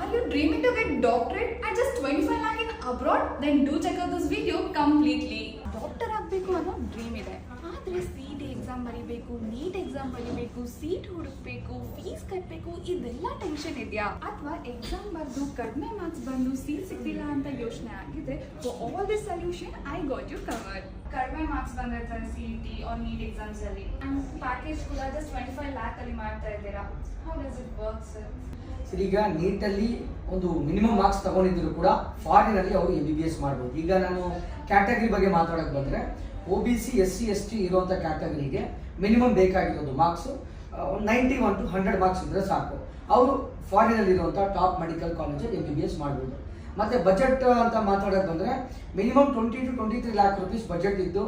Are you dreaming to get doctorate at just 25 lakh in abroad? Then do check out this video completely. Doctor ಆಗಬೇಕು ಅನ್ನೋ dream ಇದೆ, ಆದರೆ CET exam ಬರೀಬೇಕು, NEET exam ಬರೀಬೇಕು, seat ಹುಡುಕ್ಬೇಕು, fees ಕಟ್ಟಬೇಕು, ಇದೆಲ್ಲ ಟೆನ್ಷನ್ ಇದೆಯಾ? ಅಥವಾ ಎಕ್ಸಾಮ್ ಬರೆದು ಕಡಿಮೆ ಮಾರ್ಕ್ಸ್ ಬಂದು ಸೀಟ್ ಸಿಗ್ತಿಲ್ಲ ಅಂತ ಯೋಚನೆ ಆಗಿದೆ? For all this solution I got you covered. ಕಡಿಮೆ ಮಾರ್ಕ್ಸ್ ಬಂದಿರ್ತಾರೆ CET ಆರ್ ನೀಟ್ ಎಕ್ಸಾಮ್ಸ್ ಅಲ್ಲಿ, ಅಂಡ್ ಪ್ಯಾಕೇಜ್ ಕೂಡ ಜಸ್ಟ್ 25 lakh ಅಲ್ಲಿ ಮಾಡ್ತಾ ಇದ್ದೀರಾ. How does it work sir? Sir, ಈಗ ನೀಟಲ್ಲಿ ಒಂದು ಮಿನಿಮಮ್ ಮಾರ್ಕ್ಸ್ ತಗೊಂಡಿದ್ರು ಕೂಡ ಫಾರಿನ್ ಅಲ್ಲಿ ಅವರು MBBS ಮಾಡ್ಬೋದು. ಈಗ ನಾನು ಕ್ಯಾಟಗರಿ ಬಗ್ಗೆ ಮಾತಾಡೋಕೆ ಬಂದರೆ OBC SC ST ಇರುವಂಥ ಕ್ಯಾಟಗರಿಗೆ ಮಿನಿಮಮ್ ಬೇಕಾಗಿರೋದು ಮಾರ್ಕ್ಸು 91 to 100 ಮಾರ್ಕ್ಸ್ ಇದ್ದರೆ ಸಾಕು. ಅವರು ಫಾರಿನಲ್ಲಿ ಇರುವಂಥ ಟಾಪ್ ಮೆಡಿಕಲ್ ಕಾಲೇಜಲ್ಲಿ MBBS ಮಾಡ್ಬೋದು. ಮತ್ತು ಬಜೆಟ್ ಅಂತ ಮಾತಾಡೋಕೆ ಬಂದರೆ minimum 20 to 23 lakh rupees budget ಇದ್ದು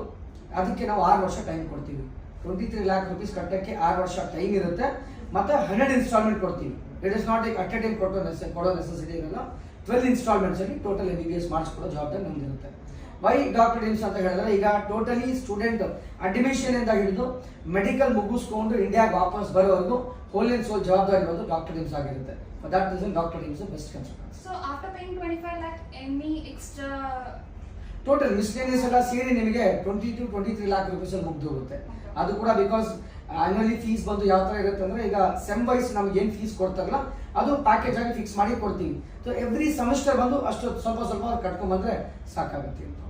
ಅದಕ್ಕೆ ನಾವು 6 ವರ್ಷ ಟೈಮ್ ಕೊಡ್ತೀವಿ. 23 lakh rupees ಕಟ್ಟಕ್ಕೆ 6 ವರ್ಷ ಟೈಮ್ ಇರುತ್ತೆ. ಮತ್ತು 100 ಇನ್ಸ್ಟಾಲ್ಮೆಂಟ್ ಕೊಡ್ತೀವಿ. It is not like at A time ಕೊಡೋ ನೆಸೆಸಿಟಿ ಇರಲ್ಲ. 12 ಇನ್ಸ್ಟಾಲ್ಮೆಂಟ್ಸಲ್ಲಿ ಟೋಟಲ್ MBBS ಮಾಡಿಸ್ಕೊಡೋ ಜವಾಬ್ದಾರಿ ನಮ್ದಿರುತ್ತೆ. ವೈ ಡಾಕ್ಟರ್ ಡ್ರೀಮ್ಸ್ ಅಂತ ಹೇಳಿದ್ರೆ, ಈಗ ಟೋಟಲಿ ಸ್ಟೂಡೆಂಟ್ ಅಡ್ಮಿಷನ್ ಇಂದ ಹಿಡಿದು ಮೆಡಿಕಲ್ ಮುಗಿಸ್ಕೊಂಡು ಇಂಡಿಯಾಗೆ ವಾಪಸ್ ಬರೋವರೆಗೂ ಹೋಲ್ ಅಂಡ್ ಸೋಲ್ ಜವಾಬ್ದಾರಿ ಇರೋದು ಡಾಕ್ಟರ್ ಡ್ರೀಮ್ಸ್ ಆಗಿರುತ್ತೆ. For that reason doctor dreams best consultant. So after paying 25 lakh, any extra total miscellaneous ಎಲ್ಲ ಸೇರಿ ನಿಮಗೆ 20 to 23 lakh rupees ಅಲ್ಲಿ ಮುಗ್ದು ಹೋಗುತ್ತೆ. ಅದು ಕೂಡ ಬಿಕಾಸ್ ಆನ್ಯುವಲಿ ಫೀಸ್ ಬಂದು ಯಾವ ಥರ ಇರುತ್ತೆ ಅಂದರೆ, ಈಗ ಸೆಮ್ ವೈಸ್ ನಮ್ಗೆ ಏನು ಫೀಸ್ ಕೊಡ್ತಾರಲ್ಲ ಅದು ಪ್ಯಾಕೇಜ್ ಆಗಿ ಫಿಕ್ಸ್ ಮಾಡಿ ಕೊಡ್ತೀವಿ. ಸೊ ಎವ್ರಿ ಸೆಮಿಸ್ಟರ್ ಬಂದು ಅಷ್ಟು ಸ್ವಲ್ಪ ಸ್ವಲ್ಪ ಕಟ್ಕೊಂಡ್ಬಂದ್ರೆ ಸಾಕಾಗುತ್ತೆ.